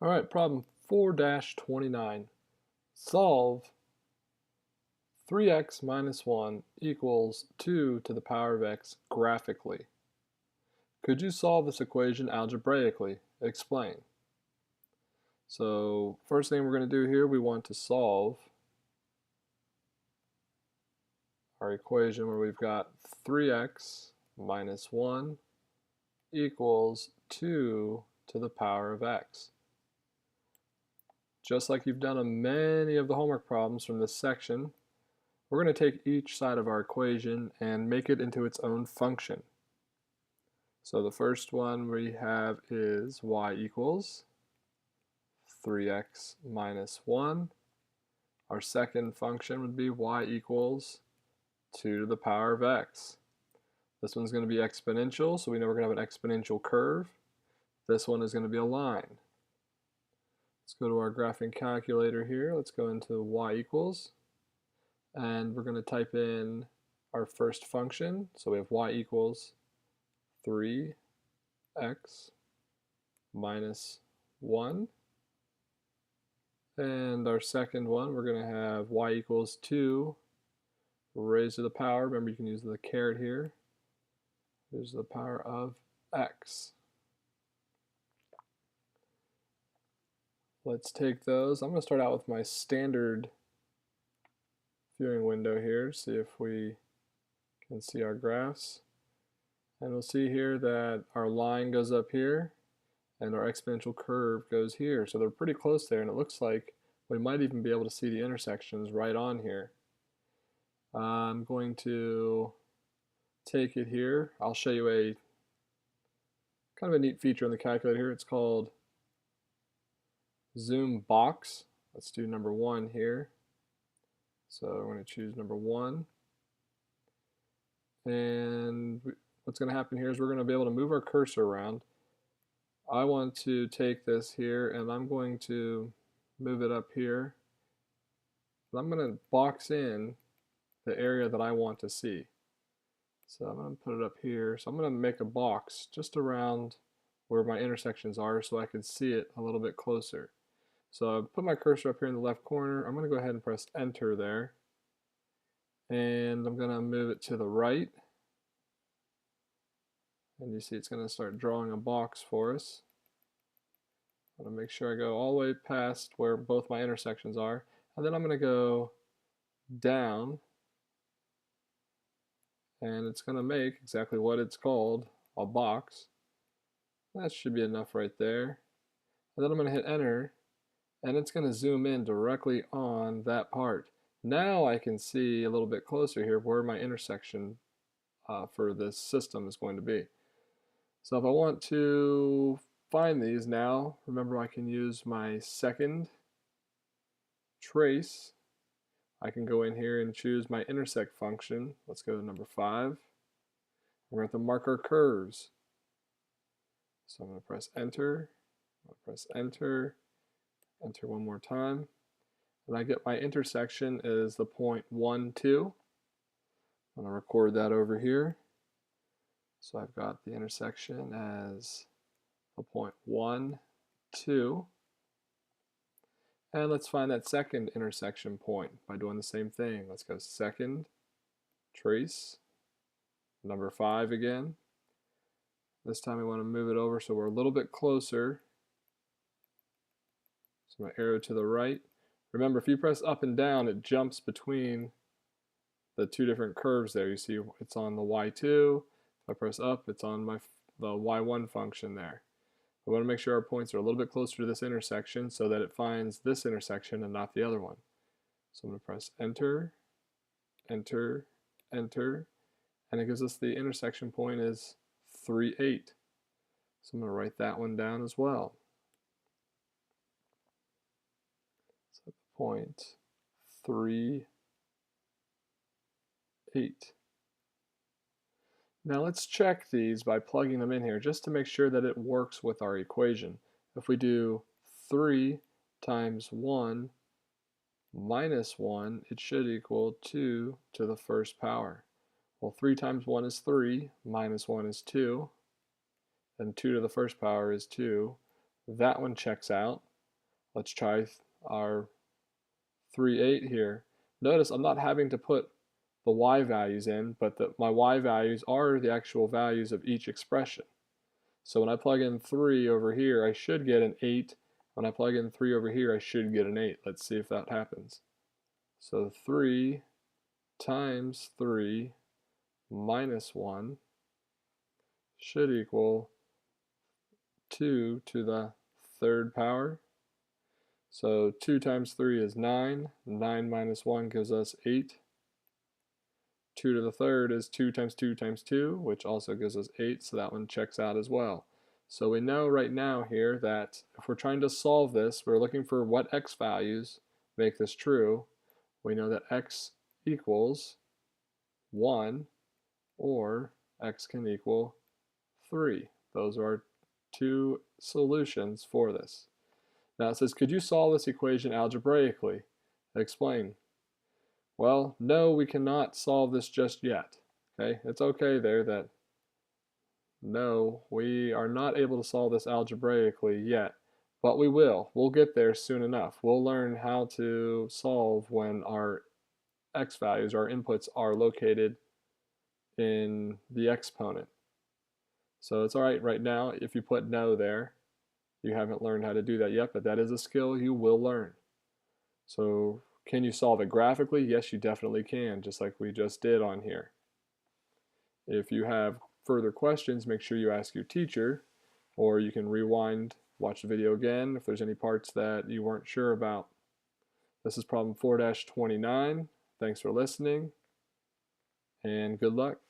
All right, problem 4-29. Solve 3x minus 1 equals 2 to the power of x graphically. Could you solve this equation algebraically? Explain. So first thing we're going to do here, we want to solve our equation where we've got 3x minus 1 equals 2 to the power of x. Just like you've done on many of the homework problems from this section, we're going to take each side of our equation and make it into its own function. So the first one we have is y equals 3x minus 1. Our second function would be y equals 2 to the power of x. This one's going to be exponential, so we know we're going to have an exponential curve. This one is going to be a line. Let's go to our graphing calculator here. Let's go into y equals, and we're going to type in our first function. So we have y equals 3x minus 1. And our second one, we're going to have y equals 2 raised to the power. Remember, you can use the caret here. Here's the power of x. Let's take those. I'm going to start out with my standard viewing window here, see if we can see our graphs. And we'll see here that our line goes up here and our exponential curve goes here. So they're pretty close there, and it looks like we might even be able to see the intersections right on here. I'm going to take it here. I'll show you a kind of a neat feature in the calculator here. It's called zoom box. Let's do number 1 here. So I'm going to choose number 1. And what's going to happen here is we're going to be able to move our cursor around. I want to take this here and I'm going to move it up here. And I'm going to box in the area that I want to see. So I'm going to put it up here. So I'm going to make a box just around where my intersections are so I can see it a little bit closer. So I put my cursor up here in the left corner. I'm going to go ahead and press enter there. And I'm going to move it to the right. And you see it's going to start drawing a box for us. I'm going to make sure I go all the way past where both my intersections are. And then I'm going to go down. And it's going to make exactly what it's called, a box. That should be enough right there. And then I'm going to hit enter. And it's going to zoom in directly on that part. Now I can see a little bit closer here where my intersection for this system is going to be. So if I want to find these now, remember I can use my second trace. I can go in here and choose my intersect function. Let's go to number 5. We're going to mark our curves. So I'm going to press enter. I'm going to press enter. Enter one more time. And I get my intersection is the point 1, 2. I'm going to record that over here. So I've got the intersection as the point 1, 2. And let's find that second intersection point by doing the same thing. Let's go second, trace, number 5 again. This time we want to move it over so we're a little bit closer. So my arrow to the right. Remember, if you press up and down, it jumps between the two different curves there. You see it's on the y2. If I press up, it's on the y1 function there. We want to make sure our points are a little bit closer to this intersection so that it finds this intersection and not the other one. So I'm going to press enter, enter, enter, and it gives us the intersection point is 3, 8. So I'm going to write that one down as well. So point 3, 8. Now let's check these by plugging them in here just to make sure that it works with our equation. If we do 3 times 1 minus 1, it should equal 2 to the first power. Well, 3 times 1 is 3, minus 1 is 2, and 2 to the first power is 2. That one checks out. Let's try our 3, 8 here. Notice I'm not having to put the y values in, but my y values are the actual values of each expression. So when I plug in 3 over here, I should get an 8. When I plug in 3 over here, I should get an 8. Let's see if that happens. So 3 times 3 minus 1 should equal 2 to the third power. So 2 times 3 is 9. 9 minus 1 gives us 8. 2 to the third is 2 times 2 times 2, which also gives us 8, so that one checks out as well. So we know right now here that if we're trying to solve this, we're looking for what x values make this true. We know that x equals 1 or x can equal 3. Those are our two solutions for this. Now it says, could you solve this equation algebraically? Explain. Well, no, we cannot solve this just yet. Okay, it's okay there that no, we are not able to solve this algebraically yet, but we will. We'll get there soon enough. We'll learn how to solve when our x values, our inputs, are located in the exponent. So it's all right now if you put no there. You haven't learned how to do that yet, but that is a skill you will learn. So can you solve it graphically? Yes, you definitely can, just like we just did on here. If you have further questions, make sure you ask your teacher, or you can rewind, watch the video again if there's any parts that you weren't sure about. This is problem 4-29. Thanks for listening, and good luck.